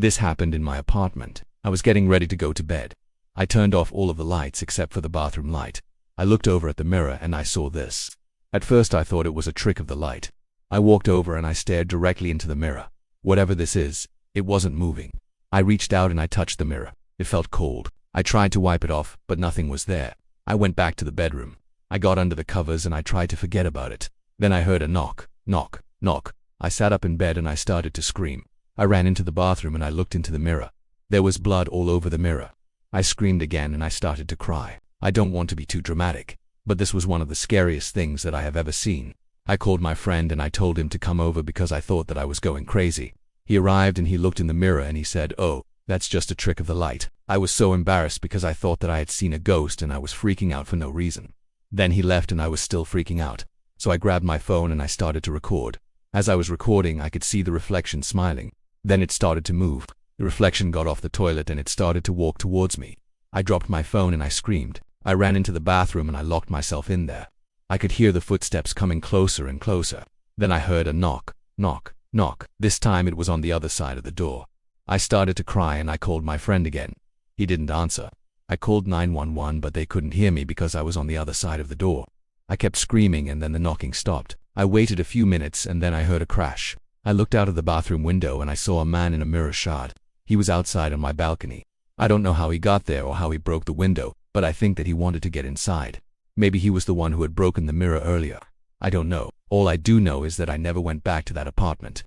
This happened in my apartment. I was getting ready to go to bed. I turned off all of the lights except for the bathroom light. I looked over at the mirror and I saw this. At first I thought it was a trick of the light. I walked over and I stared directly into the mirror. Whatever this is, it wasn't moving. I reached out and I touched the mirror. It felt cold. I tried to wipe it off, but nothing was there. I went back to the bedroom. I got under the covers and I tried to forget about it. Then I heard a knock, knock, knock. I sat up in bed and I started to scream. I ran into the bathroom and I looked into the mirror. There was blood all over the mirror. I screamed again and I started to cry. I don't want to be too dramatic, but this was one of the scariest things that I have ever seen. I called my friend and I told him to come over because I thought that I was going crazy. He arrived and he looked in the mirror and he said, "Oh, that's just a trick of the light." I was so embarrassed because I thought that I had seen a ghost and I was freaking out for no reason. Then he left and I was still freaking out. So I grabbed my phone and I started to record. As I was recording, I could see the reflection smiling. Then it started to move. The reflection got off the toilet and it started to walk towards me. I dropped my phone and I screamed. I ran into the bathroom and I locked myself in there. I could hear the footsteps coming closer and closer. Then I heard a knock, knock, knock. This time it was on the other side of the door. I started to cry and I called my friend again. He didn't answer. I called 911 but they couldn't hear me because I was on the other side of the door. I kept screaming and then the knocking stopped. I waited a few minutes and then I heard a crash. I looked out of the bathroom window and I saw a man in a mirror shard. He was outside on my balcony. I don't know how he got there or how he broke the window, but I think that he wanted to get inside. Maybe he was the one who had broken the mirror earlier. I don't know. All I do know is that I never went back to that apartment.